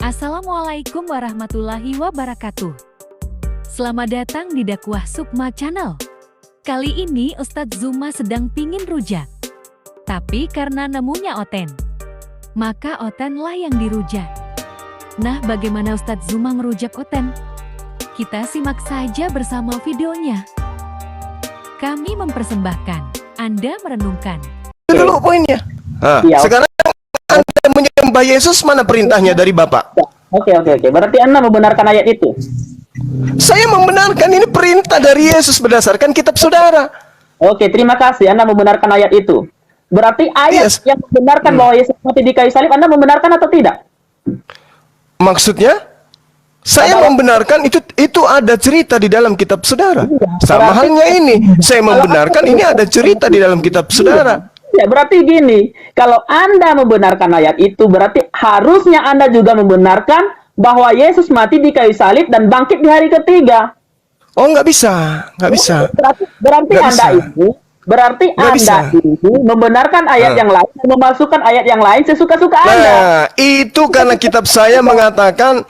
Assalamualaikum warahmatullahi wabarakatuh. Selamat datang di Dakwah Sukma Channel. Kali ini Ustadz Zuma sedang pingin rujak. Tapi karena nemunya Oten, maka Otenlah yang dirujak. Nah, bagaimana Ustadz Zuma ngerujak Oten? Kita simak saja bersama videonya. Kami mempersembahkan, Anda merenungkan. Itu dulu poinnya. Sekarang Anda menyembah Yesus, mana perintahnya dari Bapak? Oke. Berarti Anda membenarkan ayat itu? Saya membenarkan ini perintah dari Yesus berdasarkan kitab saudara. Oke, terima kasih. Anda membenarkan ayat itu. Berarti ayat yang membenarkan bahwa Yesus mati di kayu salib, Anda membenarkan atau tidak? Maksudnya? Saya membenarkan itu ada cerita di dalam kitab saudara. Sama halnya ini. Saya membenarkan ini ada cerita di dalam kitab saudara. Ya, berarti gini, kalau Anda membenarkan ayat itu, berarti harusnya Anda juga membenarkan bahwa Yesus mati di kayu salib dan bangkit di hari ketiga. Oh, nggak bisa. Berarti Anda itu membenarkan ayat yang lain dan memasukkan ayat yang lain sesuka-suka Anda. Nah, itu karena kitab saya mengatakan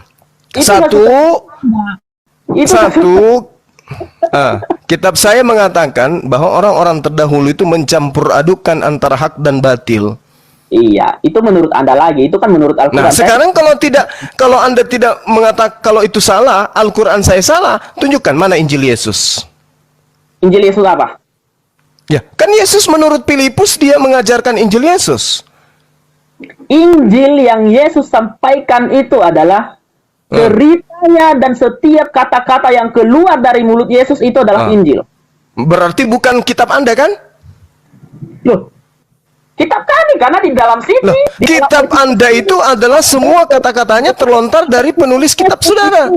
kitab saya mengatakan bahwa orang-orang terdahulu itu mencampur adukan antara hak dan batil. Iya, itu menurut Anda lagi, itu kan menurut Al-Quran. Nah, sekarang kalau Anda tidak mengatakan kalau itu salah, Al-Quran saya salah, tunjukkan mana Injil Yesus. Injil Yesus apa? Ya, kan Yesus menurut Filipus dia mengajarkan Injil Yesus. Injil yang Yesus sampaikan itu adalah ceritanya dan setiap kata-kata yang keluar dari mulut Yesus itu adalah Injil. Berarti bukan kitab Anda kan? Loh, kitab kami karena di dalam sini. Kitab Anda itu adalah semua kata-katanya terlontar dari penulis kitab saudara.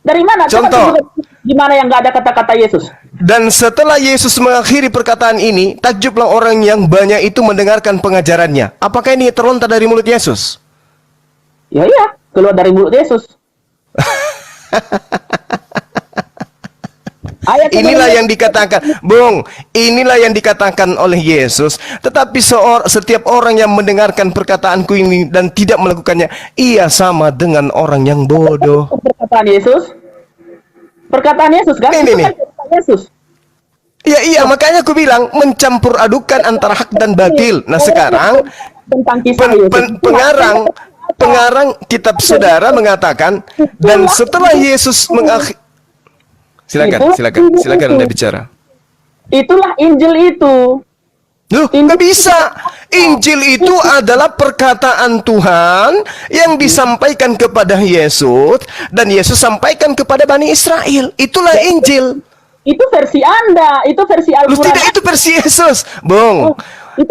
Dari mana? Contoh. Di mana yang nggak ada kata-kata Yesus? Dan setelah Yesus mengakhiri perkataan ini, takjublah orang yang banyak itu mendengarkan pengajarannya. Apakah ini terlontar dari mulut Yesus? Ya, iya. Keluar dari mulut Yesus. Inilah yang dikatakan, Bung, inilah yang dikatakan oleh Yesus. Tetapi setiap orang yang mendengarkan perkataanku ini dan tidak melakukannya, ia sama dengan orang yang bodoh. Perkataan Yesus kan? Ini. Yesus. Iya, makanya aku bilang mencampur adukan antara hak dan batil. Nah, sekarang pengarang kitab saudara mengatakan, dan setelah Yesus mengakhiri, silakan Anda bicara. Itulah Injil itu. Loh, nggak bisa. Injil itu adalah perkataan Tuhan yang disampaikan kepada Yesus dan Yesus sampaikan kepada Bani Israel. Itulah Injil. Itu versi Anda, itu versi Al-Quran. Tidak, itu versi Yesus, Bung.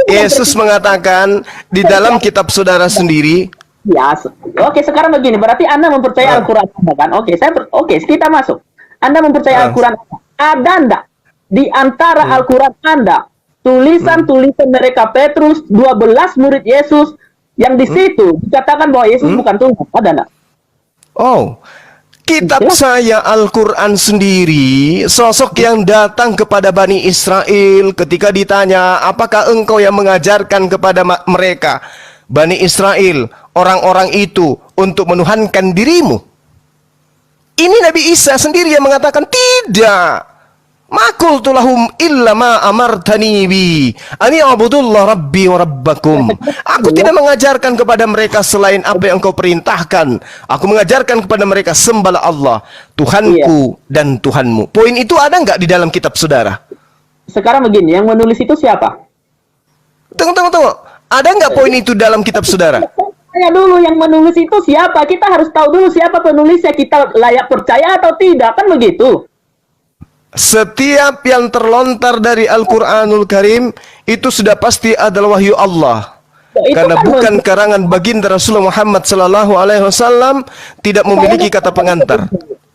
Yesus mengatakan di dalam kitab saudara sendiri. Ya, oke, sekarang begini, berarti Anda mempercayai Al-Quran Anda kan? Oke, kita masuk. Anda mempercayai Al-Quran Anda. Ada enggak di antara Al-Quran Anda tulisan-tulisan mereka Petrus, 12 murid Yesus yang di situ dikatakan bahwa Yesus bukan Tuhan? Ada enggak? Oh, kitab saya Al-Quran sendiri, sosok yang datang kepada Bani Israel ketika ditanya, apakah engkau yang mengajarkan kepada mereka, Bani Israel, orang-orang itu untuk menuhankan dirimu? Ini Nabi Isa sendiri yang mengatakan, tidak. Ma qultu lahum illa ma amartani bi ani a'budullah rabbi wa rabbakum. Aku tidak mengajarkan kepada mereka selain apa yang engkau perintahkan. Aku mengajarkan kepada mereka sembahlah Allah, Tuhanku dan Tuhanmu. Poin itu ada nggak di dalam kitab saudara? Sekarang begini, yang menulis itu siapa? Tunggu. Ada nggak poin itu dalam kitab saudara? Tanya dulu, yang menulis itu siapa? Kita harus tahu dulu siapa penulisnya, kita layak percaya atau tidak, kan begitu? Setiap yang terlontar dari Al-Quranul Karim itu sudah pasti adalah wahyu Allah. Karena kan bukan karangan baginda Rasulullah Muhammad SAW, tidak memiliki kata pengantar.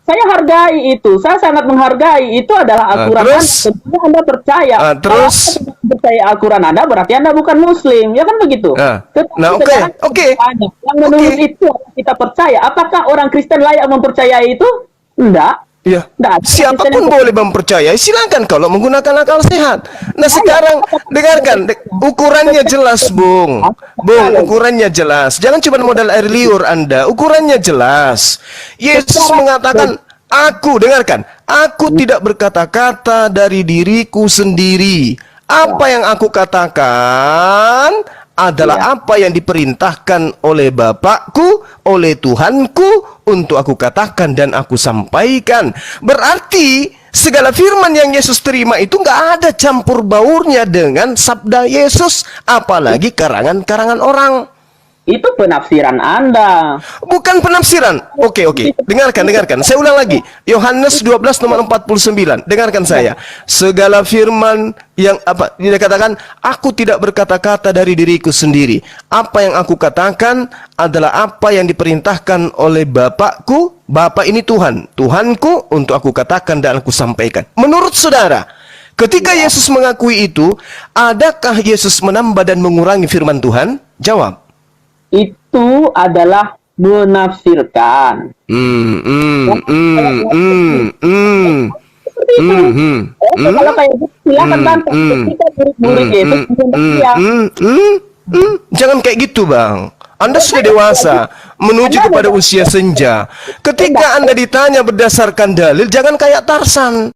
Saya hargai itu, saya sangat menghargai. Itu adalah Al-Quran Anda. Anda percaya. Terus percaya Al-Quran Anda, berarti Anda bukan Muslim, ya kan begitu? Oke. Yang menulis itu kita percaya. Apakah orang Kristen layak mempercayai itu? Enggak. Ya, Nggak ada Kristen siapapun yang boleh mempercayai, silakan kalau menggunakan akal sehat. Nah sekarang dengarkan, ukurannya jelas, Bung. Bung, ukurannya jelas. Jangan cuma modal air liur Anda, ukurannya jelas. Yesus mengatakan, aku, dengarkan, aku tidak berkata-kata dari diriku sendiri. Apa yang aku katakan adalah apa yang diperintahkan oleh Bapakku, oleh Tuhanku, untuk aku katakan dan aku sampaikan. Berarti segala firman yang Yesus terima itu nggak ada campur baurnya dengan sabda Yesus, apalagi karangan-karangan orang. Itu penafsiran Anda. Bukan penafsiran. Oke. Dengarkan. Saya ulang lagi. Yohanes 12 nomor 49. Dengarkan saya. Segala firman yang dia katakan, aku tidak berkata-kata dari diriku sendiri. Apa yang aku katakan adalah apa yang diperintahkan oleh Bapakku. Bapa ini Tuhan. Tuhanku untuk aku katakan dan aku sampaikan. Menurut saudara, ketika Yesus mengakui itu, adakah Yesus menambah dan mengurangi firman Tuhan? Jawab. Itu adalah menafsirkan. Kalau kayak gitu silakan bantah. Ketika murid-murid Yesus Jangan kayak gitu, Bang. Anda sudah dewasa, menuju kepada usia senja. Ketika Anda ditanya berdasarkan dalil, jangan kayak Tarsan.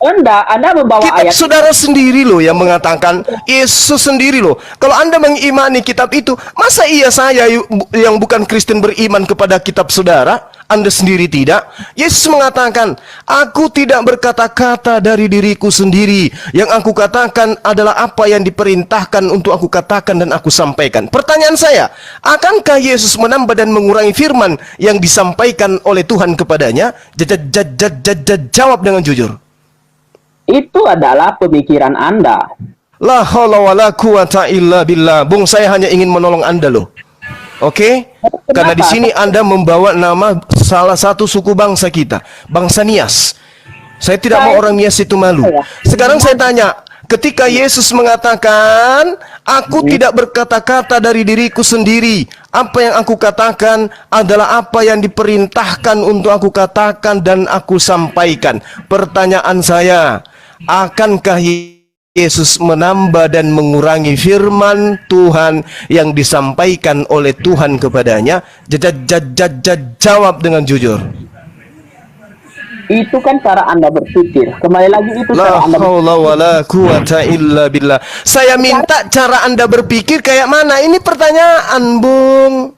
Anda membawa Kitab ayat. saudara sendiri loh yang mengatakan, Yesus sendiri loh. Kalau Anda mengimani kitab itu, masa iya saya yang bukan Kristen beriman kepada kitab saudara? Anda sendiri tidak? Yesus mengatakan, aku tidak berkata-kata dari diriku sendiri. Yang aku katakan adalah apa yang diperintahkan untuk aku katakan dan aku sampaikan. Pertanyaan saya, akankah Yesus menambah dan mengurangi firman yang disampaikan oleh Tuhan kepadanya? Jawab dengan jujur. Itu adalah pemikiran Anda. La haula wala quwata illa billah. Bung, saya hanya ingin menolong Anda loh. Oke? Karena di sini Anda membawa nama salah satu suku bangsa kita, bangsa Nias. Saya tidak mau orang Nias itu malu. Sekarang saya tanya, ketika Yesus mengatakan, aku tidak berkata-kata dari diriku sendiri. Apa yang aku katakan adalah apa yang diperintahkan untuk aku katakan dan aku sampaikan. Pertanyaan saya, akankah Yesus menambah dan mengurangi firman Tuhan yang disampaikan oleh Tuhan kepadanya? Jawab dengan jujur. Itu kan cara Anda berpikir. Kembali lagi itu La cara Anda haula wala quwata illa billah. Saya minta cara Anda berpikir kayak mana? Ini pertanyaan, Bung.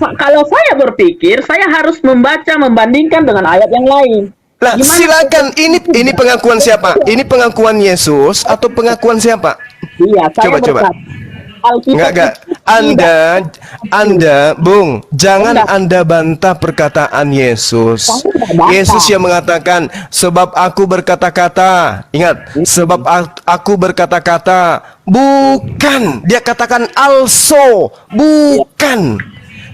Kalau saya berpikir, saya harus membaca, membandingkan dengan ayat yang lain. Lah, Gimana? silakan. Ini pengakuan siapa? Ini pengakuan Yesus atau pengakuan siapa? Iya, saya Coba. berkata, Alkitab Enggak. Anda, Bung, jangan Anda bantah perkataan Yesus. Yesus yang mengatakan, sebab aku berkata-kata. Ingat, sebab aku berkata-kata. Bukan. Dia katakan also. Bukan.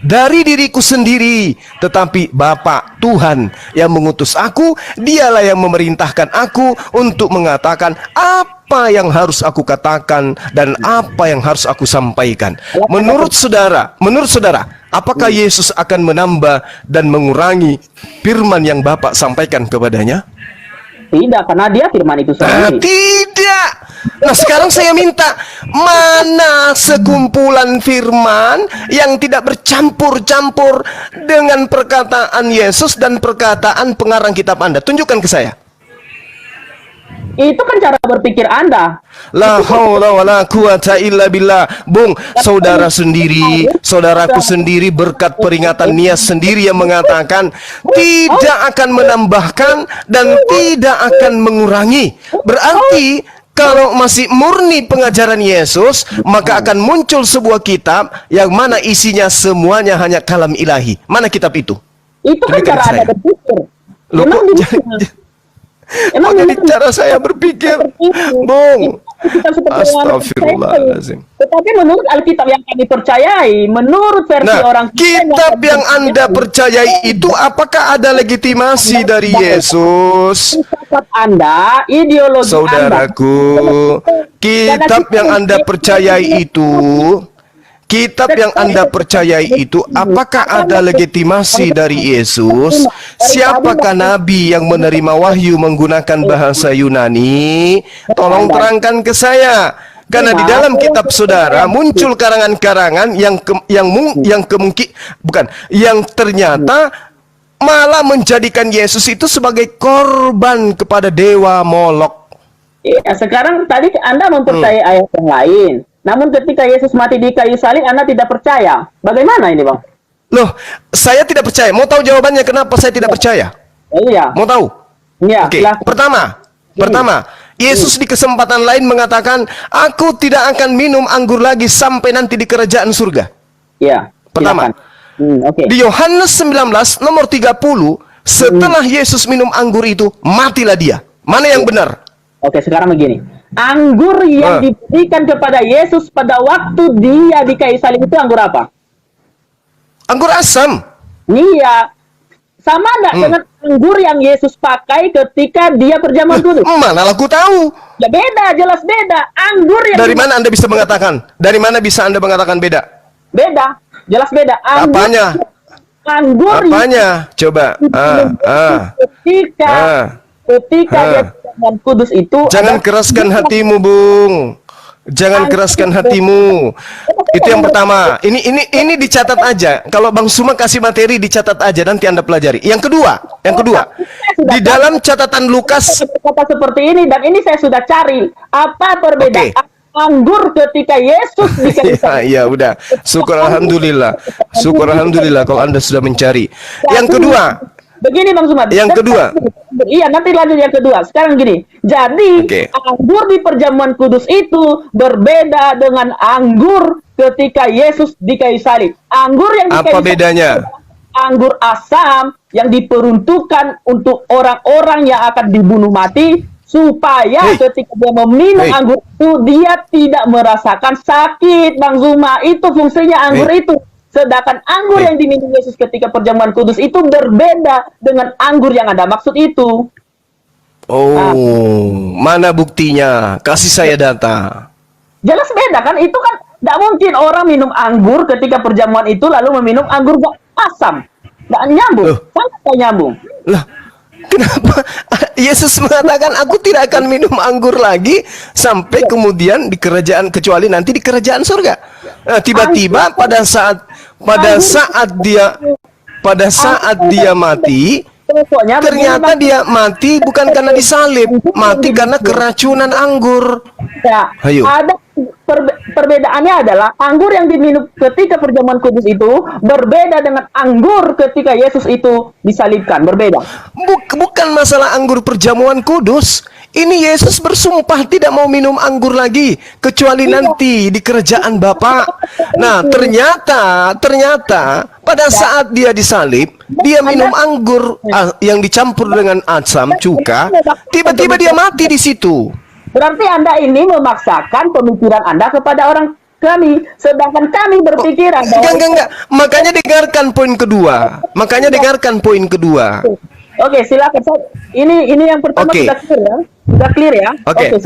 Dari diriku sendiri, tetapi Bapa Tuhan yang mengutus aku, dialah yang memerintahkan aku untuk mengatakan apa yang harus aku katakan dan apa yang harus aku sampaikan. Menurut saudara, apakah Yesus akan menambah dan mengurangi firman yang Bapa sampaikan kepadanya? Tidak, karena dia firman itu sendiri. Tidak. Nah, sekarang saya minta, mana sekumpulan firman yang tidak bercampur-campur dengan perkataan Yesus dan perkataan pengarang kitab Anda? Tunjukkan ke saya. Itu kan cara berpikir Anda. La haula wala quwata illa billah. Bung, saudaraku sendiri berkat peringatan Nias sendiri yang mengatakan tidak akan menambahkan dan tidak akan mengurangi. Berarti kalau masih murni pengajaran Yesus, maka akan muncul sebuah kitab yang mana isinya semuanya hanya kalam ilahi. Mana kitab itu? Itu kan cara Anda berpikir. Loh, Emang kok demikian? Kok jadi cara saya berpikir, Bung? Astagfirullahaladzim. Tetapi menurut Alkitab yang kami percayai, menurut versi orang kitab yang Anda percayai itu apakah ada legitimasi dari Yesus? Anda, ideologi Saudaraku, kitab yang Anda percayai itu, kitab yang Anda percayai itu, apakah ada legitimasi dari Yesus? Siapakah nabi yang menerima wahyu menggunakan bahasa Yunani? Tolong terangkan ke saya. Karena di dalam kitab saudara muncul karangan-karangan yang ternyata malah menjadikan Yesus itu sebagai korban kepada dewa Molok. Iya, sekarang tadi Anda mempercayai ayat yang lain. Namun ketika Yesus mati di kayu salib, Anda tidak percaya. Bagaimana ini, Bang? Loh, saya tidak percaya. Mau tahu jawabannya kenapa saya tidak percaya? Iya. Mau tahu? Iya. Oke, pertama, Yesus di kesempatan lain mengatakan, aku tidak akan minum anggur lagi sampai nanti di kerajaan surga. Iya. Pertama. Oke. Di Yohanes 19 nomor 30, setelah Yesus minum anggur itu, matilah dia. Mana yang benar? Oke, sekarang begini. Anggur yang diberikan kepada Yesus pada waktu dia di kayu salib itu anggur apa? Anggur asam. Iya. Sama nggak dengan anggur yang Yesus pakai ketika dia perjamuan kudus? Mana aku tahu? Ya beda, jelas beda. Anggur yang Dari mana Anda bisa mengatakan? Dari mana bisa Anda mengatakan beda? beda, jelas beda. Anggur, Apanya? Anggur Apanya? Coba. Ketika dia perjamuan kudus itu Jangan keraskan hatimu, Bung. Jangan keraskan hatimu. Itu yang pertama. Ini dicatat aja. Kalau Bang Suma kasih materi dicatat aja, nanti Anda pelajari. Yang kedua, di dalam catatan Lukas kata seperti ini, dan ini saya sudah cari apa perbedaan anggur ketika Yesus di kayu salib. ya udah. Syukur alhamdulillah. Syukur alhamdulillah kalau Anda sudah mencari. Yang kedua, begini Bang Suma. Yang kedua. Iya, nanti lanjut yang kedua. Sekarang gini. Jadi, anggur di perjamuan kudus itu berbeda dengan anggur ketika Yesus di kayu salib. Anggur yang di kayu apa bedanya? Anggur asam yang diperuntukkan untuk orang-orang yang akan dibunuh mati supaya ketika dia meminum anggur itu dia tidak merasakan sakit, Bang Zuma. Itu fungsinya anggur itu. Sedangkan anggur yang diminum Yesus ketika perjamuan kudus itu berbeda dengan anggur yang Anda maksud itu. Mana buktinya? Kasih saya data. Jelas beda kan? Itu kan tidak mungkin orang minum anggur ketika perjamuan itu lalu meminum anggur asam. Tidak nyambung. Sangat tidak nyambung. Lah, kenapa Yesus mengatakan aku tidak akan minum anggur lagi sampai kemudian di kerajaan, kecuali nanti di kerajaan surga. Nah, tiba-tiba pada saat dia mati, ternyata dia mati bukan karena disalib, mati karena keracunan anggur. Ya, Ayo. ada perbedaannya adalah anggur yang diminum ketika perjamuan kudus itu berbeda dengan anggur ketika Yesus itu disalibkan, berbeda. Bukan masalah anggur perjamuan kudus. Ini Yesus bersumpah tidak mau minum anggur lagi kecuali nanti di kerajaan Bapa. Nah, ternyata pada saat dia disalib, dia minum anggur yang dicampur dengan asam cuka. Tiba-tiba dia mati di situ. Berarti Anda ini memaksakan pemikiran Anda kepada orang kami, sedangkan kami berpikiran bahwa enggak. Makanya dengarkan poin kedua. Oke, silakan. Ini yang pertama sudah clear ya. Oke,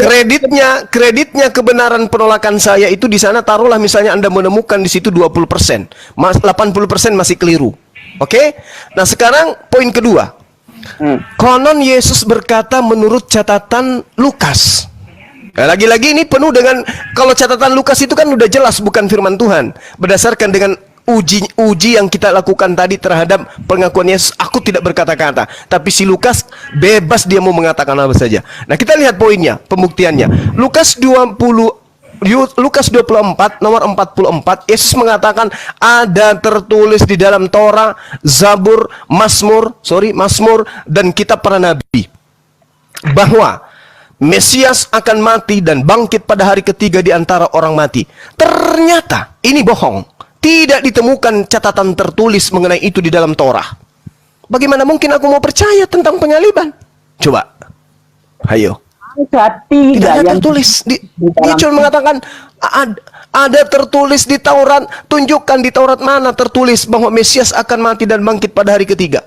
kreditnya kebenaran penolakan saya itu di sana, taruhlah misalnya Anda menemukan di situ 20%, 80% masih keliru. Oke? Nah, sekarang poin kedua. Konon Yesus berkata menurut catatan Lukas. Nah, lagi-lagi ini penuh dengan, kalau catatan Lukas itu kan udah jelas bukan firman Tuhan. Berdasarkan dengan uji yang kita lakukan tadi terhadap pengakuan Yesus, aku tidak berkata-kata. Tapi si Lukas bebas, dia mau mengatakan apa saja. Nah, kita lihat poinnya, pembuktiannya. Lukas 24 nomor 44, Yesus mengatakan ada tertulis di dalam Torah, Zabur, Mazmur dan kitab para nabi bahwa Mesias akan mati dan bangkit pada hari ketiga di antara orang mati. Ternyata ini bohong. Tidak ditemukan catatan tertulis mengenai itu di dalam Torah. Bagaimana mungkin aku mau percaya tentang penyaliban? Coba. Ayo. Tidak ada tertulis. Dia cuma mengatakan ada tertulis di Taurat. Tunjukkan di Taurat mana tertulis bahwa Mesias akan mati dan bangkit pada hari ketiga.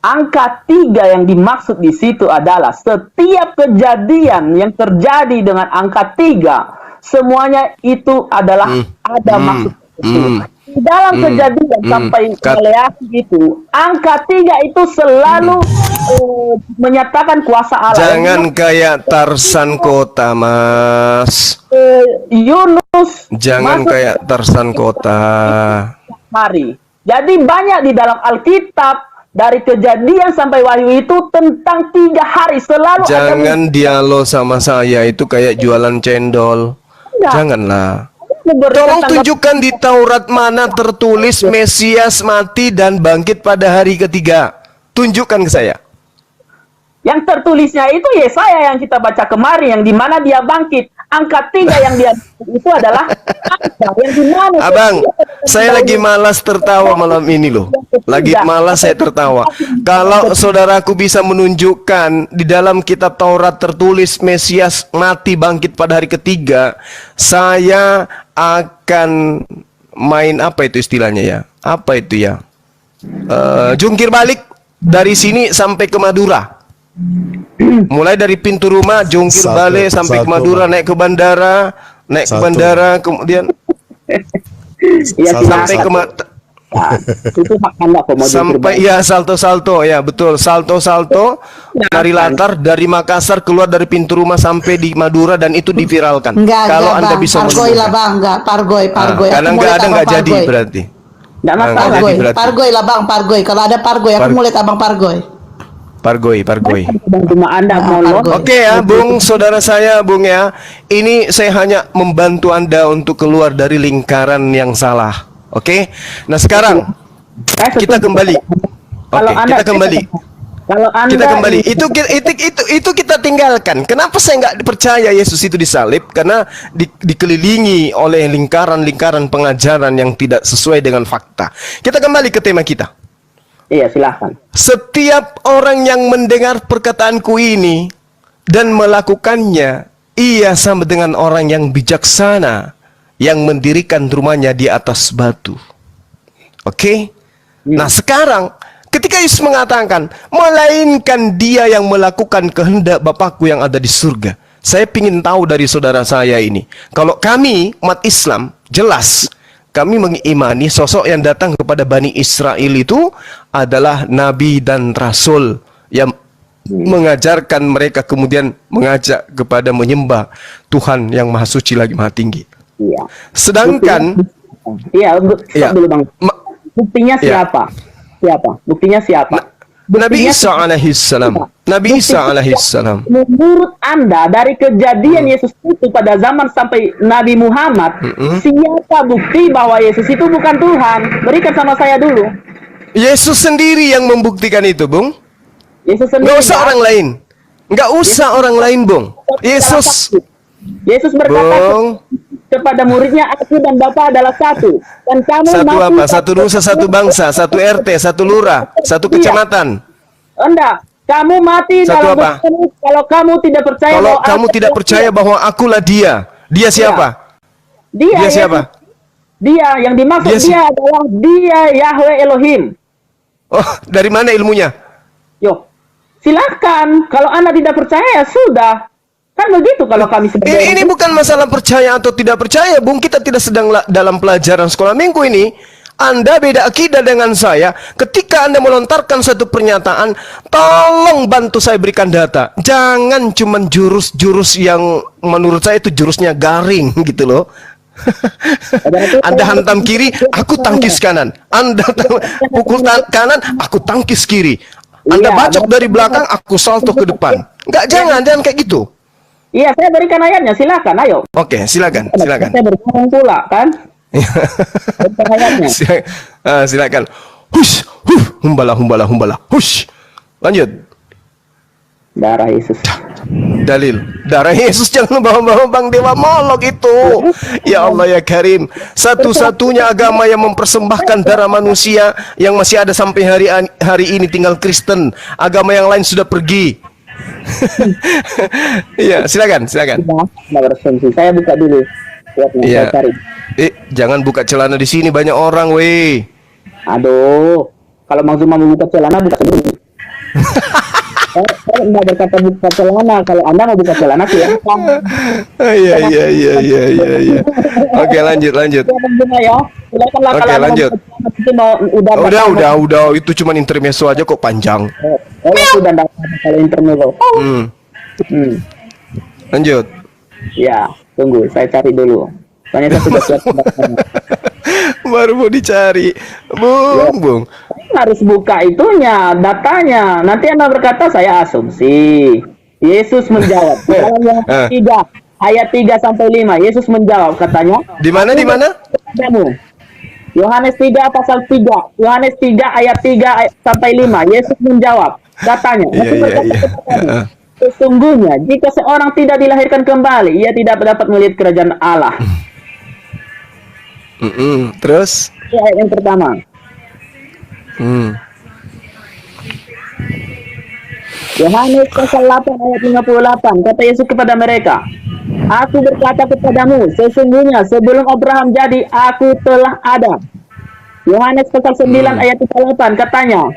Angka 3 yang dimaksud di situ adalah setiap kejadian yang terjadi dengan angka 3, semuanya itu adalah ada maksud Di dalam kejadian sampai Maleakhi itu, angka 3 itu selalu menyatakan kuasa Allah. Jangan kayak Tarsan Kota, Mas. Yunus Jangan masuk kayak Tarsan Kota. hari. Jadi banyak di dalam Alkitab dari Kejadian sampai Wahyu itu tentang 3 hari selalu ada Jangan dialog sama saya itu kayak jualan cendol. Enggak. Janganlah. memberikan Tolong tanggapan. tunjukkan di Taurat mana tertulis Mesias mati dan bangkit pada hari ketiga. Tunjukkan ke saya. Yang tertulisnya itu Yesaya yang kita baca kemarin, yang di mana dia bangkit. Angka 3 yang dia itu adalah angka yang di mana. Abang, saya lagi malas tertawa malam ini loh. Lagi malas saya tertawa. Kalau saudaraku bisa menunjukkan di dalam kitab Taurat tertulis Mesias mati bangkit pada hari ketiga, saya akan main apa itu istilahnya ya? Apa itu ya? Jungkir balik dari sini sampai ke Madura. Mulai dari pintu rumah jungkir balik sampai ke Madura, naik ke bandara, kemudian Ya, sampai ke itu hak Anda kok mau sampai ya salto ya betul, salto dari latar dari Makassar keluar dari pintu rumah sampai di Madura dan itu diviralkan. Kalau Anda bang. bisa Pargoy lah menemukan. bang, enggak pargoy. Karena Aku nggak mulai ada abang nggak jadi pargoy. berarti. Nggak masalah. Nggak jadi Pargoy, berarti. pargoy lah bang, pargoy. Kalau ada pargoy, aku mulai abang pargoy. Pargoy. Dan cuma Anda mau Pargoy. Oke ya, Bung, saudara saya, Bung ya. Ini saya hanya membantu Anda untuk keluar dari lingkaran yang salah. Oke. Nah, sekarang kita kembali. Oke, kita kembali. Kalau Anda Kita kembali. Itu kita tinggalkan. Kenapa saya nggak percaya Yesus itu disalib? Karena dikelilingi oleh lingkaran-lingkaran pengajaran yang tidak sesuai dengan fakta. Kita kembali ke tema kita. Iya, silahkan. Setiap orang yang mendengar perkataanku ini dan melakukannya, ia sama dengan orang yang bijaksana yang mendirikan rumahnya di atas batu. Oke? Nah, sekarang ketika Yesus mengatakan, melainkan dia yang melakukan kehendak Bapakku yang ada di surga. Saya ingin tahu dari saudara saya ini. Kalau kami, umat Islam, jelas kami mengimani sosok yang datang kepada Bani Israel itu adalah Nabi dan Rasul yang mengajarkan mereka kemudian mengajak kepada menyembah Tuhan yang Maha Suci lagi Maha Tinggi. Iya. Sedangkan Stop dulu Bang. Buktinya siapa? Buktinya siapa? Nabi Isa alaihissalam. Nabi Isa alaihissalam. Menurut Anda dari kejadian Yesus itu pada zaman sampai Nabi Muhammad, siapa bukti bahwa Yesus itu bukan Tuhan? Berikan sama saya dulu. Yesus sendiri yang membuktikan itu, Bung. Yesus sendiri. Nggak usah orang lain. Nggak usah orang lain, Bung. Yesus berkata Bung. kepada muridnya, aku dan Bapa adalah satu. Dan kamu Satu mati apa? Satu nusa, satu bangsa, satu RT, satu lurah, satu kecamatan. Enggak, kamu mati Satu dalam apa? dosamu kalau kamu tidak percaya Kalau bahwa kamu aku tidak adalah percaya bahwa akulah dia. Dia siapa? Dia Dia siapa? Dia yang dimaksud Dia dia adalah dia Yahweh Elohim. Oh, dari mana ilmunya? Yo, silakan. Kalau Anda tidak percaya ya sudah. Kan begitu kalau kami sebagai Ini bukan masalah percaya atau tidak percaya, Bung. Kita tidak sedang dalam pelajaran sekolah minggu ini. Anda beda akidah dengan saya. Ketika Anda melontarkan satu pernyataan, tolong bantu saya berikan data. Jangan cuma jurus-jurus yang menurut saya itu jurusnya garing gitu loh. Anda hantam kiri, aku tangkis kanan. Anda pukul kanan, aku tangkis kiri. Anda bacok dari belakang, aku salto ke depan. Enggak, jangan kayak gitu. Iya, saya berikan ayatnya, silakan, ayo. Oke, silakan. Saya berbohong pula, kan? Berikan ayatnya. Silakan. Humbala. Hush. Lanjut. Darah Yesus. Dalil. Darah Yesus, jangan bawa-bawa Bang Dewa Molok itu. Ya Allah ya Karim. Satu-satunya agama yang mempersembahkan darah manusia yang masih ada sampai hari ini tinggal Kristen. Agama yang lain sudah pergi. Iya, silakan. Saya buka dulu. Iya. Saya cari. Jangan buka celana di sini, banyak orang, weh. Aduh, kalau Mang Zuma membuka celana buka dulu. Saya nggak berkata buka celana. Kalau Anda mau buka celana, silahkan. Iya, iya, iya, iya, iya, iya. Oke, lanjut. Ya, Bang ya. Silakanlah Oke, kalau Anda mau lanjut. buka celana, nanti mau Udah. Itu cuma intermezzo aja kok panjang. Sudah dapat kalau intermezzo. Hmm. Lanjut. Ya, tunggu, saya cari dulu. Soalnya saya sudah siap pendapatnya. Baru mau dicari. Bung. Harus buka itunya, datanya. Nanti Anda berkata saya asumsi. Yesus menjawab. Dalam Yohanes 3 ayat 3 sampai 5, Yesus menjawab katanya. Di mana? Kepadamu. Yohanes 3 pasal 3. Yohanes 3 ayat 3 sampai 5. Yesus menjawab. Datanya. Nanti berkata kepadamu. Sesungguhnya jika seorang tidak dilahirkan kembali, ia tidak dapat melihat kerajaan Allah. Terus? Ini ayat yang pertama. Yohanes pasal 8 ayat 58, kata Yesus kepada mereka, Aku berkata kepadamu, sesungguhnya sebelum Abraham jadi, aku telah ada. Yohanes pasal 9 ayat 38, katanya,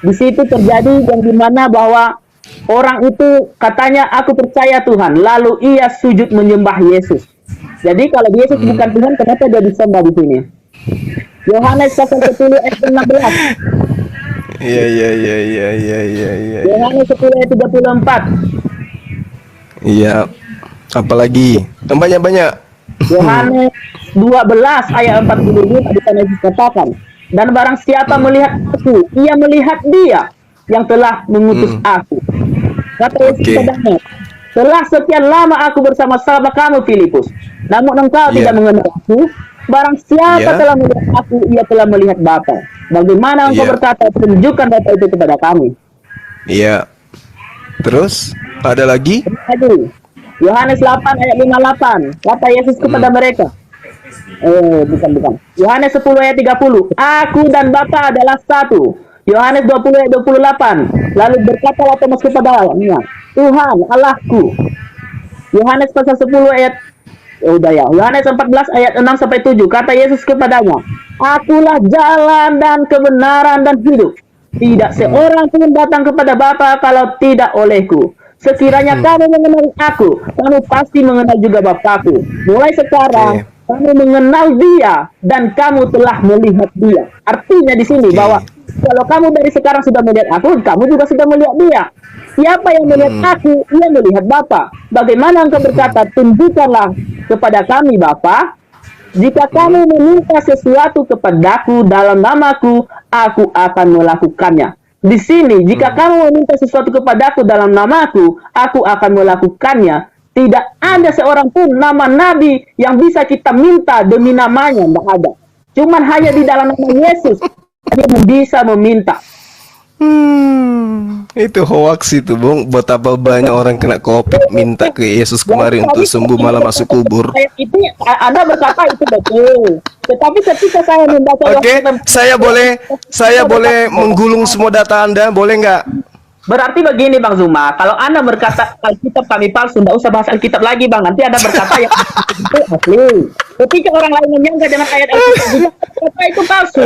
di situ terjadi yang dimana bahwa orang itu katanya, aku percaya Tuhan, lalu ia sujud menyembah Yesus. Jadi kalau Yesus bukan Tuhan, kenapa dia disembah di sini? Yohanes pasal 10 ayat 16. Iya. Yohanes 10 ayat 34. Iya. Apalagi? Banyak. Yohanes 12 ayat 42 di sana dikatakan, dan barang siapa melihat aku, ia melihat dia yang telah mengutus aku. Kata Yesus kepadanya, telah sekian lama aku bersama-sama kamu, Filipus, namun engkau tidak mengenal aku. Barang siapa telah melihat aku, ia telah melihat Bapa. Bagaimana engkau berkata, tunjukkan Bapa itu kepada kami? Iya. Terus? Ada lagi? Yohanes 8 ayat 58. Kata Yesus kepada mereka. Bukan. Yohanes 10 ayat 30. Aku dan Bapa adalah satu. Yohanes 20 ayat 28. Lalu berkatalah Thomas kepadanya, Tuhan, Allahku. Yohanes pasal 10 ayat Yohanes 14 ayat 6 sampai 7. Kata Yesus kepadanya, Akulah jalan dan kebenaran dan hidup. Tidak seorang pun datang kepada Bapa kalau tidak olehku. Sekiranya kamu mengenal aku, kamu pasti mengenal juga Bapakku. Mulai sekarang kamu mengenal Dia dan kamu telah melihat Dia. Artinya di sini bahwa kalau kamu dari sekarang sudah melihat aku, kamu juga sudah melihat Dia. Siapa yang melihat aku, ia melihat Bapa. Bagaimana engkau berkata, tunjukkanlah kepada kami Bapa. Jika kamu meminta sesuatu kepadaku dalam namaku, aku akan melakukannya. Di sini, jika kamu meminta sesuatu kepadaku dalam namaku, aku akan melakukannya. Tidak ada seorang pun nama nabi yang bisa kita minta demi namanya, tidak ada. Cuman hanya di dalam nama Yesus dia bisa meminta. Itu hoax itu, Bung. Betapa banyak orang kena COVID minta ke Yesus kemarin untuk sembuh malah masuk kubur. Itu Anda berkata itu betul. Tetapi ketika saya membaca saya boleh menggulung semua data Anda, boleh nggak? Berarti begini Bang Zuma, kalau Anda berkata Alkitab kami palsu, nggak usah bahas Alkitab lagi Bang. Nanti Anda berkata yang itu asli. Ketika orang lain menyangka dengan ayat Alkitab juga, kata itu palsu.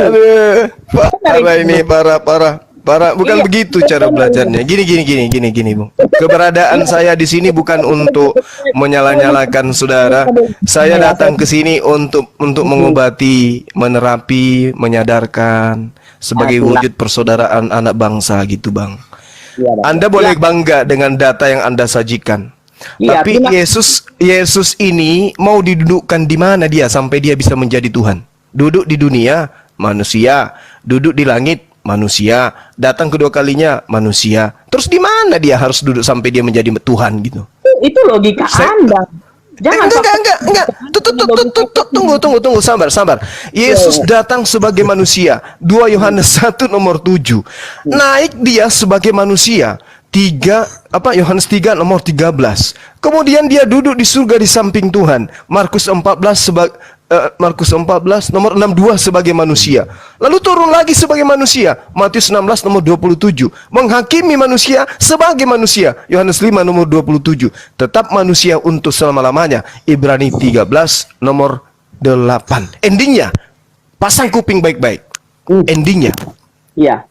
Parah ini, parah. Bukan begitu cara belajarnya. Gini, Bung. Keberadaan saya di sini bukan untuk menyalah-nyalakan saudara. Saya datang ke sini untuk mengobati, menerapi, menyadarkan sebagai wujud persaudaraan anak bangsa gitu, Bang. Anda boleh bangga dengan data yang Anda sajikan. Tapi Yesus ini mau didudukkan di mana dia sampai dia bisa menjadi Tuhan? Duduk di dunia, manusia. Duduk di langit, manusia. Datang kedua kalinya, manusia. Terus di mana dia harus duduk sampai dia menjadi Tuhan gitu? Itu logika Anda. Jangan enggak. Tunggu, sabar. Yesus datang sebagai manusia. 2 Yohanes 1 nomor 7. Naik dia sebagai manusia. Yohanes 3 nomor 13. Kemudian dia duduk di surga di samping Tuhan. Markus 14 nomor 62 sebagai manusia. Lalu turun lagi sebagai manusia. Matius 16 nomor 27. Menghakimi manusia sebagai manusia. Yohanes 5 nomor 27. Tetap manusia untuk selama-lamanya. Ibrani 13 nomor 8. Endingnya, pasang kuping baik-baik. Endingnya. Iya.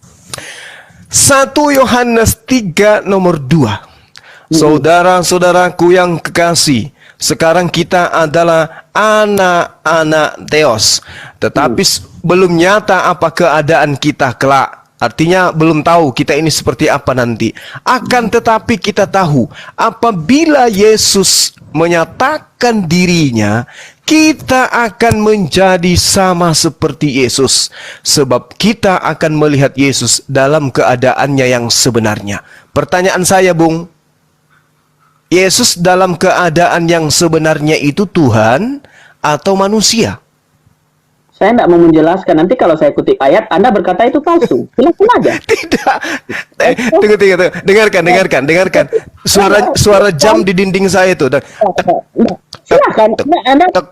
1 Yohanes 3 nomor 2. Saudara-saudaraku yang kekasih, sekarang kita adalah anak-anak Theos, tetapi belum nyata apa keadaan kita kelak. Artinya belum tahu kita ini seperti apa nanti. Akan tetapi kita tahu apabila Yesus menyatakan dirinya, kita akan menjadi sama seperti Yesus. Sebab kita akan melihat Yesus dalam keadaannya yang sebenarnya. Pertanyaan saya, Bung, Yesus dalam keadaan yang sebenarnya itu Tuhan atau manusia? Saya tidak mau menjelaskan. Nanti kalau saya kutip ayat, Anda berkata itu palsu. Silakan aja. Tidak. Tunggu. Dengarkan. Suara jam di dinding saya itu. Silakan.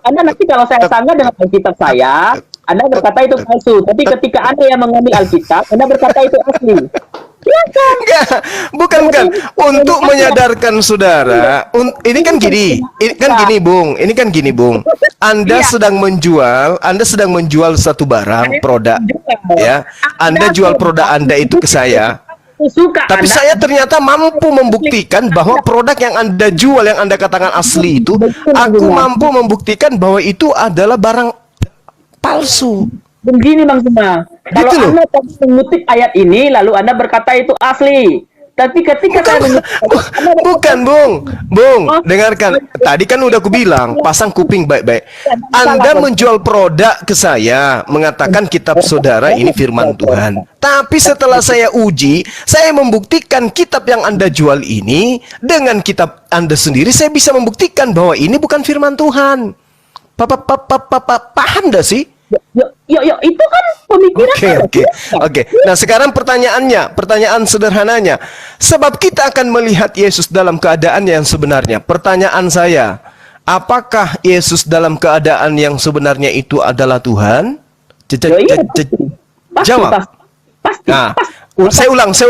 Anda nanti kalau saya sanggah dengan Alkitab saya, Anda berkata itu palsu. Tapi ketika Anda yang mengambil Alkitab, Anda berkata itu asli. Silakan. Enggak, bukan. Untuk menyadarkan saudara, ini kan gini, Bung. Ini kan gini, Bung. Anda sedang menjual satu barang, produk, ya. Anda jual produk Anda itu ke saya. Tapi saya ternyata mampu membuktikan bahwa produk yang Anda jual, yang Anda katakan asli itu, aku mampu membuktikan bahwa itu adalah barang palsu. Begini Bang Zuma, kalau Gitu loh. Anda mengutip ayat ini, lalu Anda berkata itu asli. Tapi ketika saya Bukan, Bung, dengarkan. Tadi kan udah aku bilang, pasang kuping baik-baik. Anda menjual produk ke saya, mengatakan kitab saudara ini firman Tuhan. Tapi setelah saya uji, saya membuktikan kitab yang Anda jual ini dengan kitab Anda sendiri, saya bisa membuktikan bahwa ini bukan firman Tuhan. Paham gak sih? Yuk, itu kan pemikiran. Oke. Nah, sekarang pertanyaan sederhananya. Sebab kita akan melihat Yesus dalam keadaan yang sebenarnya. Pertanyaan saya, apakah Yesus dalam keadaan yang sebenarnya itu adalah Tuhan? Jawab. Pasti. Nah, saya ulang.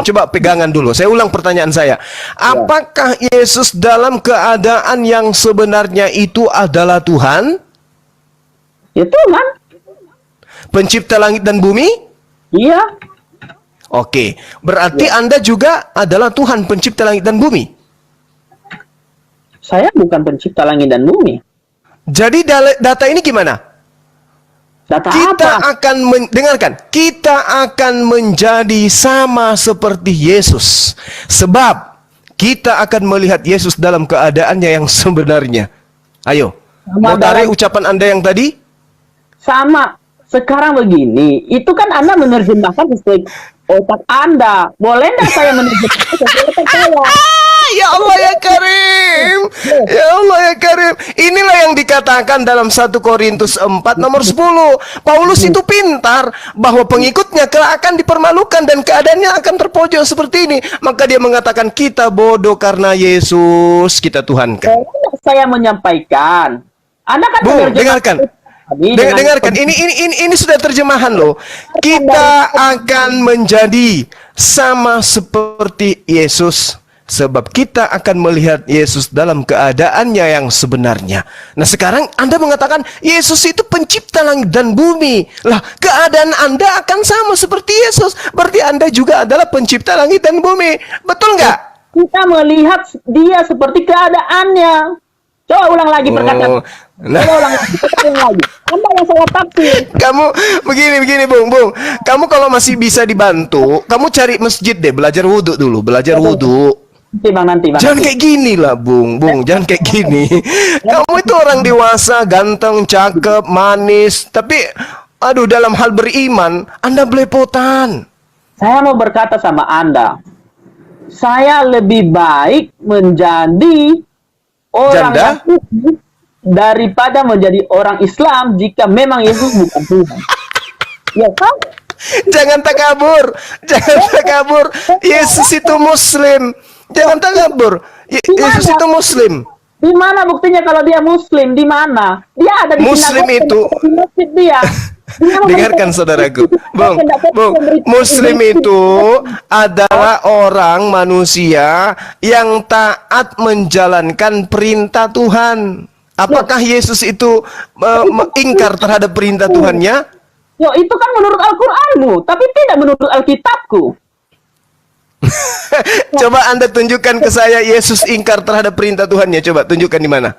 Coba pegangan dulu. Saya ulang pertanyaan saya. Apakah Yesus dalam keadaan yang sebenarnya itu adalah Tuhan? Ya Tuhan. Pencipta langit dan bumi? Iya. Oke. Berarti Anda juga adalah Tuhan pencipta langit dan bumi? Saya bukan pencipta langit dan bumi. Jadi data ini gimana? Data Kita apa? akan dengarkan. Kita akan menjadi sama seperti Yesus. Sebab kita akan melihat Yesus dalam keadaannya yang sebenarnya. Ayo. Mau tarik ucapan Anda yang tadi? Sama. Sekarang begini, itu kan Anda menerjemahkan sesuai otak Anda. Boleh nggak saya menerjemahkan sesuai otak saya? Ya Allah ya Karim. Ya Allah ya Karim. Inilah yang dikatakan dalam 1 Korintus 4 nomor 10. Paulus itu pintar bahwa pengikutnya kelak akan dipermalukan dan keadaannya akan terpojok seperti ini. Maka dia mengatakan kita bodoh karena Yesus kita tuhankan. Boleh nggak saya menyampaikan? Anda kan Bung, menerjemahkan dengarkan. Ini sudah terjemahan loh. Kita akan menjadi sama seperti Yesus. Sebab kita akan melihat Yesus dalam keadaannya yang sebenarnya. Nah sekarang Anda mengatakan Yesus itu pencipta langit dan bumi. Lah keadaan Anda akan sama seperti Yesus. Berarti Anda juga adalah pencipta langit dan bumi. Betul nggak? Kita melihat dia seperti keadaannya. Coba ulang lagi perkataan. Coba ulang lagi. Anda yang salah tafsir. Kamu begini Bung. Kamu kalau masih bisa dibantu, kamu cari masjid deh, belajar wudhu dulu, Nanti bang. Jangan kayak gini lah, Bung. Jangan kayak gini. Kamu itu orang dewasa, ganteng, cakep, manis, tapi aduh dalam hal beriman, Anda belepotan. Saya mau berkata sama Anda, saya lebih baik menjadi orang Janda? Yahudi daripada menjadi orang Islam jika memang Yesus bukan Tuhan. Ya kan? Jangan takabur. Yesus itu Muslim. Jangan takabur. Yesus itu Muslim. Di mana buktinya kalau dia Muslim? Di mana? Dia ada di Muslim sinagoga, itu. di masjid dia. Dengarkan saudaraku, Bung, Muslim itu adalah orang manusia yang taat menjalankan perintah Tuhan. Apakah Yesus itu ingkar terhadap perintah Tuhannya? Yo, itu kan menurut Al-Qur'anmu, tapi tidak menurut Alkitabku. Coba Anda tunjukkan ke saya Yesus ingkar terhadap perintah Tuhannya. Coba tunjukkan di mana.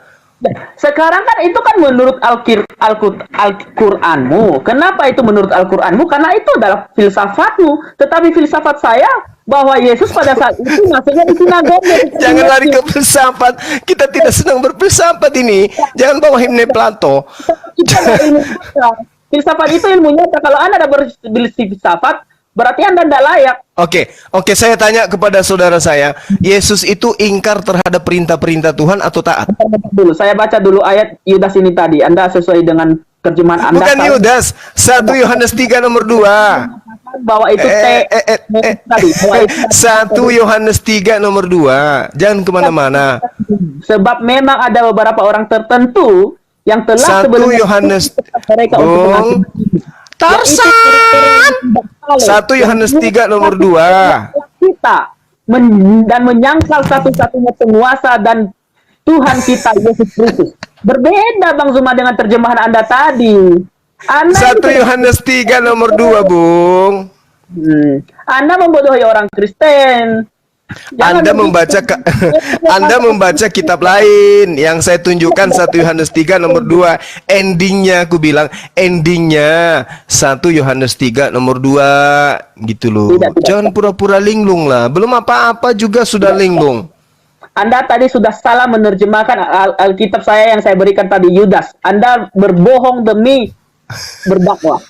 Sekarang kan itu kan menurut Al-Qur'anmu. Kenapa itu menurut Al-Qur'anmu? Karena itu adalah filsafatmu. Tetapi filsafat saya bahwa Yesus pada saat itu masuknya di sinagoga. Jangan lari ke filsafat. Kita tidak sedang berfilsafat ini. Jangan bawa himne Plato. Kita ada ilmu nyata. Filsafat itu ilmu nyata. Kalau Anda ada berfilsafat, berarti Anda tidak layak. Oke, saya tanya kepada saudara saya, Yesus itu ingkar terhadap perintah-perintah Tuhan atau taat? Saya baca dulu ayat Yudas ini tadi. Anda sesuai dengan terjemahan Anda. Bukan Yudas, 1 Yohanes 3 nomor 2. Bahwa itu tadi. 1 Yohanes 3 nomor 2. Jangan kemana-mana. Sebab memang ada beberapa orang tertentu yang telah 1 Yohanes mereka untuk Bung Tarsan. 1 Yohanes 3 nomor 2. Kita dan menyangkal satu-satunya penguasa dan Tuhan kita Yesus Kristus. Berbeda Bang Zuma dengan terjemahan Anda tadi. 1 Yohanes 3 nomor 2, Bung. Anda membodohi orang Kristen. Anda membaca kitab lain yang saya tunjukkan 1 Yohanes 3 nomor 2. Endingnya aku bilang endingnya 1 Yohanes 3 nomor 2 gitu loh. Jangan pura-pura linglung lah. Belum apa-apa juga sudah linglung. Anda tadi sudah salah menerjemahkan Alkitab saya yang saya berikan tadi Yudas. Anda berbohong demi berdakwah.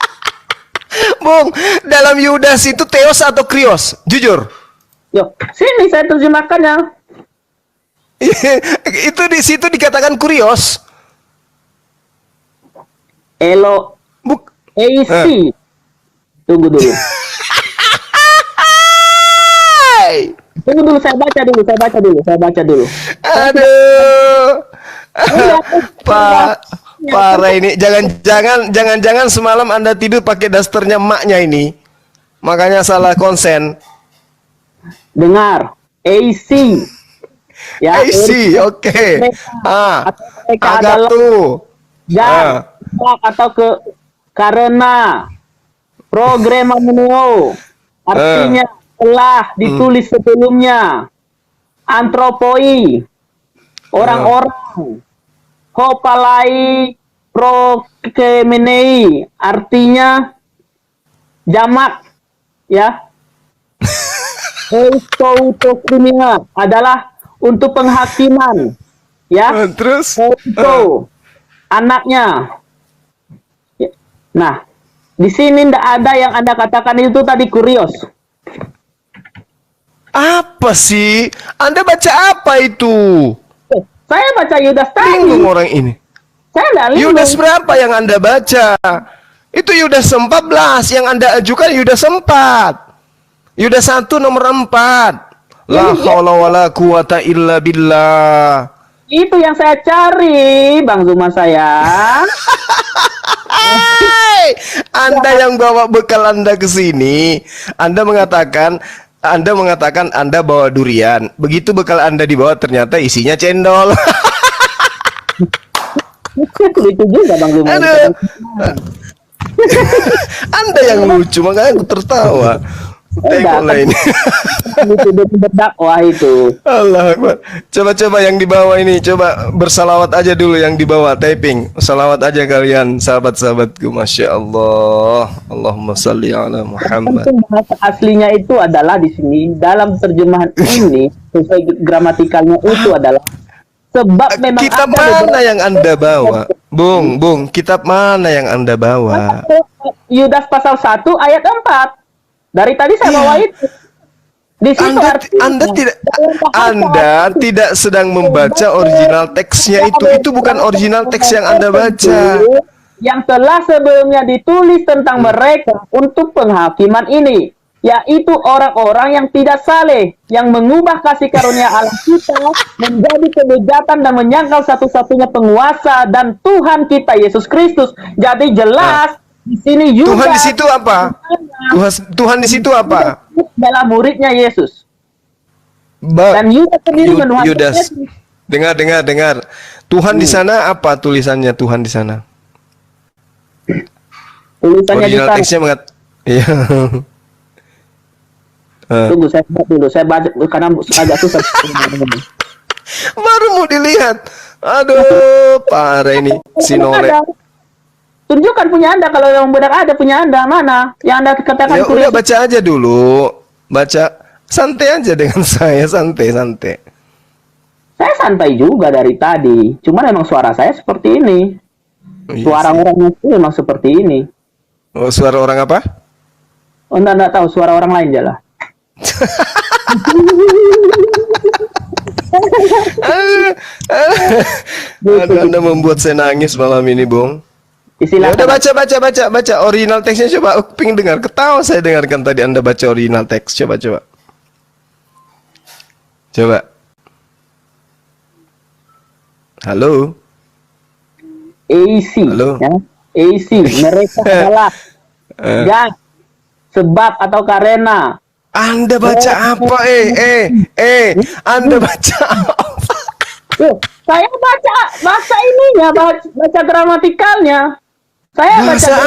Bung, dalam Yudas itu Theos atau Krios? Jujur. Yo, sini saya terjemahkannya. Itu di situ dikatakan kurios. AC. Tunggu dulu. Tunggu dulu, saya baca dulu. Aduh. Parah ini. Jangan-jangan semalam Anda tidur pakai dasternya emaknya ini. Makanya salah konsen. Dengar, AC. Ya, AC, oke. Agak tuh. Atau karena program meneo artinya telah ditulis sebelumnya. Antropoi, orang-orang. Hopalai prokemenei artinya jamak, ya. Autokrimia adalah untuk penghakiman, ya. Terus Itu anaknya. Nah, di sini tidak ada yang Anda katakan itu tadi kurios. apa sih? Anda baca apa itu? Saya baca Yudas tadi. Linglung orang ini. Saya tidak linglung. Yudas berapa yang Anda baca? Itu Yudas 14 yang Anda ajukan Yudas 4. Yudas 1 nomor 4. La haula wala quwata illa billah. Itu yang saya cari, Bang Zuma sayang. Anda yang bawa bekal Anda ke sini, Anda mengatakan Anda bawa durian. Begitu bekal Anda dibawa ternyata isinya cendol. Lucu juga Bang Zuma. Aduh. Anda yang lucu, makanya aku tertawa. Tengoklah ini. Itu berdakwah itu. Allah Akbar. Coba yang di bawah ini, coba bersalawat aja dulu yang di bawah, typing. Salawat aja kalian, sahabat-sahabatku. Masya Allah. Allahumma salli ala Muhammad. Bahasa aslinya itu adalah di sini dalam terjemahan ini sesuai gramatikalnya itu adalah sebab memang kitab mana yang Anda bawa? Bung, kitab mana yang Anda bawa? Yudas pasal 1 ayat 4. Dari tadi saya bawa itu. Di situ Anda tidak sedang membaca original teksnya itu. Itu bukan original teks yang Anda baca. Yang telah sebelumnya ditulis tentang mereka untuk penghakiman ini, yaitu orang-orang yang tidak saleh, yang mengubah kasih karunia Allah kita menjadi kebejatan dan menyangkal satu-satunya penguasa dan Tuhan kita Yesus Kristus. Jadi jelas di sini Yudas. Tuhan di situ apa? Tuhan di situ apa? Adalah muridnya Yesus. Dan Yudas sendiri menuhankan Yesus. Dengar. Tuhan di sana apa tulisannya Tuhan di sana? Tulisannya di Original sana. teksnya iya. Tunggu saya baca dulu. Saya baca karena agak susah. Baru mau dilihat. Aduh, parah ini si Nole. Ada. Tunjukkan punya Anda kalau yang benar ada punya Anda mana? Yang Anda katakan Ya udah baca aja dulu. Baca santai aja dengan saya, santai-santai. Saya santai juga dari tadi. Cuman memang suara saya seperti ini. Iya Suara sih. orang itu memang seperti ini. Oh, suara orang apa? Oh, Anda tahu suara orang lain aja lah. Aduh, Anda membuat saya nangis malam ini, Bung. Ya Silakan. udah baca original teksnya, coba. Aku pengen dengar. Ketawa saya dengarkan tadi Anda baca original teks. Coba. Halo. AC. Halo. Ya. AC. Mereka adalah gang, sebab atau karena. Anda baca apa? Anda baca apa? Saya baca ininya, baca gramatikalnya. Saya baca Bahasa apa?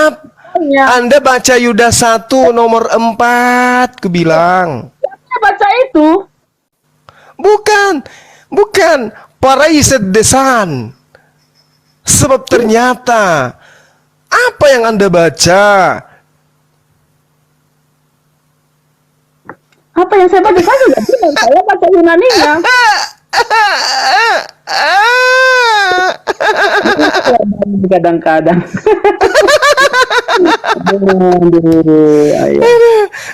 gramatikanya. Anda baca Yuda 1 nomor 4, kubilang. Saya baca itu. Bukan. Paraiset desan. Sebab ternyata apa yang Anda baca? Apa yang saya baca? Saya juga bilang, saya baca Yunaninya. Kadang-kadang. Ayo.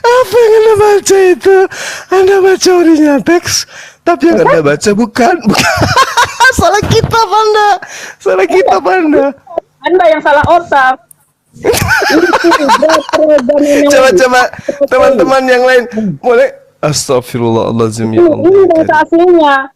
Apa yang Anda baca itu? Anda baca original teks, tapi yang Anda baca bukan. Salah kitab Anda. Anda yang salah otak. Coba teman-teman yang lain boleh. Astagfirullahaladzim ya Allah. Ini bahasa aslinya.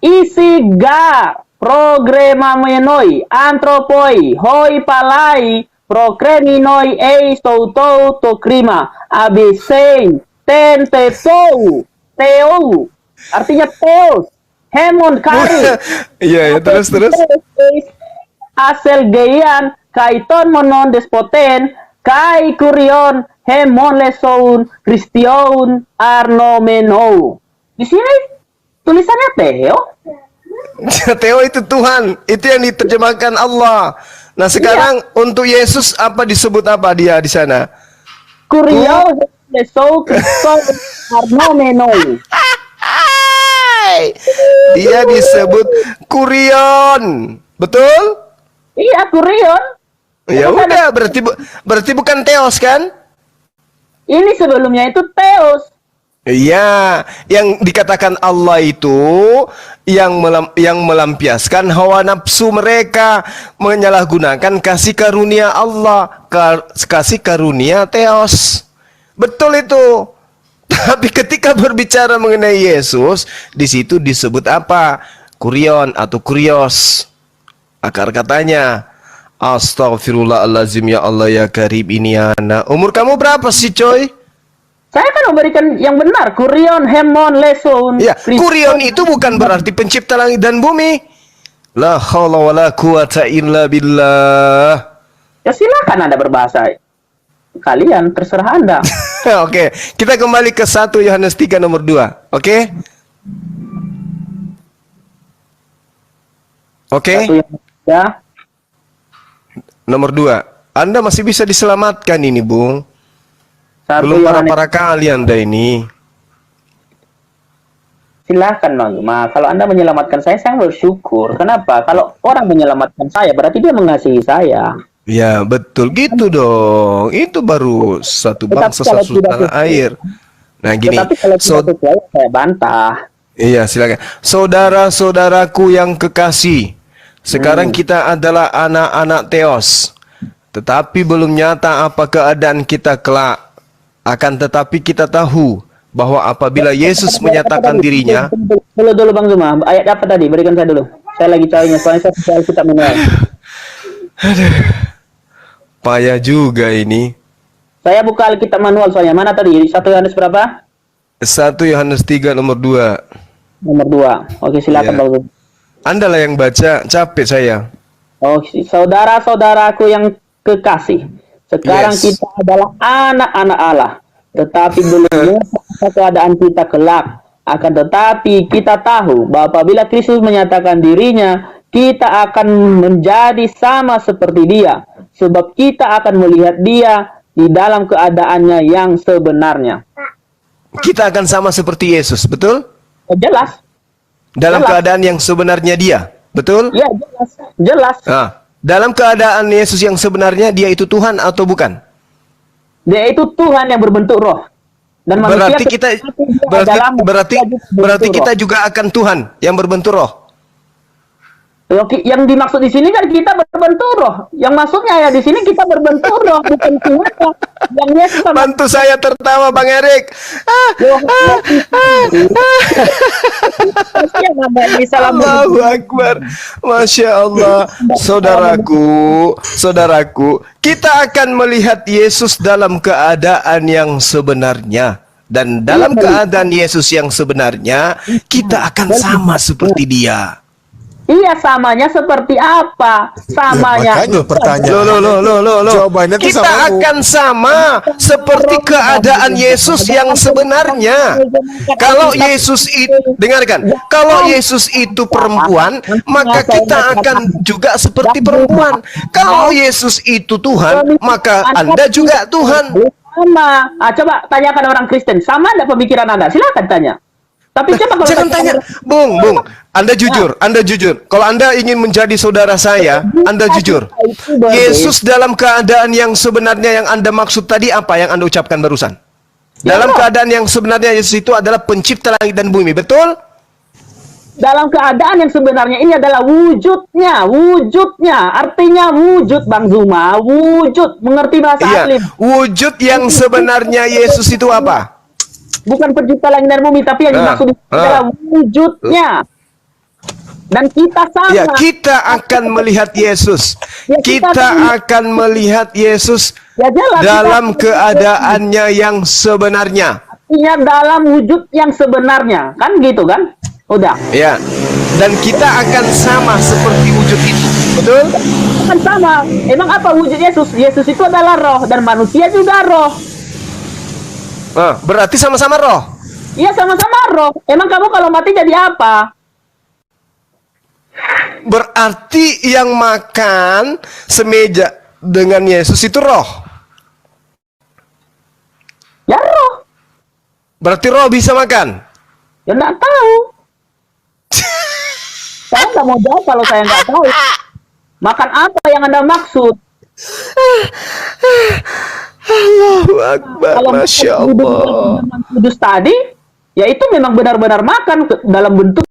Isi ga programa menoi antropoi hoi palai prokreminoi stoutou to krima abisein ten tetou teu artinya teos hemon kari. Iya, terus. Asal geian kaiton monon despoten kai kurion hemon lesoun Christion arnomenou. Di sini tulisannya Theo. Theo itu Tuhan, itu yang diterjemahkan Allah. Nah sekarang untuk Yesus apa disebut apa dia di sana? Kurion lesou Christion arnomenou. Dia disebut Kurion, betul? Iya, Kurion. Ya udah, berarti bukan Theos kan? Ini sebelumnya itu Theos. Iya, yang dikatakan Allah itu yang melampiaskan hawa nafsu mereka, menyalahgunakan kasih karunia Allah, kasih karunia Theos. Betul itu. Tapi ketika berbicara mengenai Yesus, di situ disebut apa? Kurion atau kurios. Akar katanya, astagfirullahalazim ya Allah ya Karim ini anak. Umur kamu berapa sih, coy? Saya kan memberikan yang benar. Kurion, Hemon, Leson. Ya, Kurion itu bukan berarti pencipta langit dan bumi. La haula wala quwata illa billah. Ya silakan Anda berbahasa kalian, terserah Anda. Oke, kita kembali ke 1 Yohanes 3 nomor 2. Oke? Oke? Satu yang ya. Nomor 2. Anda masih bisa diselamatkan ini, Bung. Satu Belum Yohanes. para kali Anda ini. Silakan Bang. Kalau Anda menyelamatkan saya bersyukur. Kenapa? Kalau orang menyelamatkan saya, berarti dia mengasihi saya. Ya, betul gitu dong. Itu baru satu bangsa, kalau satu tidak tanah sesuai- air. Nah, gini. Tetapi kalau tidak sesuai, saya bantah. Iya, silakan. Saudara-saudaraku yang kekasih, sekarang kita adalah anak-anak Theos. Tetapi belum nyata apa keadaan kita kelak. Akan tetapi kita tahu bahwa apabila Yesus menyatakan dirinya, Dulu Bang Zuma, ayat apa tadi? Berikan saya dulu. Saya lagi carinya, soalnya saya soal kitab manual. payah juga ini. Saya buka Alkitab manual soalnya. Mana tadi? 1 Yohanes berapa? 1 Yohanes 3 nomor 2. Nomor 2. Oke, silakan Iya. Bang Zuma. Anda lah yang baca, capek saya. Oh, saudara-saudaraku yang kekasih, Sekarang Yes. kita adalah anak-anak Allah. Tetapi belum keadaan kita kelak. Akan tetapi kita tahu bahwa apabila Kristus menyatakan dirinya, kita akan menjadi sama seperti dia. Sebab kita akan melihat dia di dalam keadaannya yang sebenarnya. Kita akan sama seperti Yesus, betul? Jelas? Dalam Jelas. keadaan yang sebenarnya dia, betul? Ya, jelas. Jelas. Nah, dalam keadaan Yesus yang sebenarnya dia itu Tuhan atau bukan? Dia itu Tuhan yang berbentuk roh. Dan manusia Berarti kita adalah berarti berbentuk kita roh. juga akan Tuhan yang berbentuk roh. Oke, yang dimaksud di sini kan kita berbentuk roh. Yang maksudnya ya di sini kita berbentuk roh, bukan Tuhan. Yang Yesus sama Bantu saya tertawa, Bang Erik. Allahu Akbar. Masya Allah. Saudaraku, kita akan melihat Yesus dalam keadaan yang sebenarnya. Dan dalam keadaan Yesus yang sebenarnya, kita akan sama seperti dia. Iya, samanya seperti apa? Samanya. Makanya pertanyaan. Loh. Jawabannya tuh Kita sama. akan sama seperti keadaan Yesus yang sebenarnya. Kalau Yesus itu, dengarkan, kalau Yesus itu perempuan, maka kita akan juga seperti perempuan. Kalau Yesus itu Tuhan, maka Anda juga Tuhan. Sama. Coba tanyakan orang Kristen, sama enggak pemikiran Anda? Silakan tanya. Tapi coba kalau Jangan tanya, Bung, Anda jujur. Kalau Anda ingin menjadi saudara saya, Anda jujur. Yesus dalam keadaan yang sebenarnya yang Anda maksud tadi apa yang Anda ucapkan barusan? Dalam keadaan yang sebenarnya Yesus itu adalah pencipta langit dan bumi, betul? dalam keadaan yang sebenarnya ini adalah wujudnya, artinya wujud, Bang Zuma, wujud, mengerti bahasa asli. Iya, wujud yang sebenarnya Yesus itu apa? Bukan pencipta langit dan bumi, tapi yang dimaksud adalah wujudnya. Dan kita sama. Ya, kita akan melihat Yesus. Kita akan melihat Yesus dalam keadaannya yang sebenarnya. Artinya dalam wujud yang sebenarnya, kan gitu kan? Udah. Ya. Dan kita akan sama seperti wujud itu. Betul? Kan sama. Emang apa wujud Yesus? Yesus itu adalah roh dan manusia juga roh. Berarti sama-sama roh. Iya, sama-sama roh. Emang kamu kalau mati jadi apa? Berarti yang makan semeja dengan Yesus itu roh. Ya roh. Berarti roh bisa makan. Ya nggak tahu. Saya nggak mau jawab kalau saya nggak tahu. Makan apa yang Anda maksud? Allahu Akbar, Kalau Masya Allah. kudus tadi, ya itu memang benar-benar makan dalam bentuk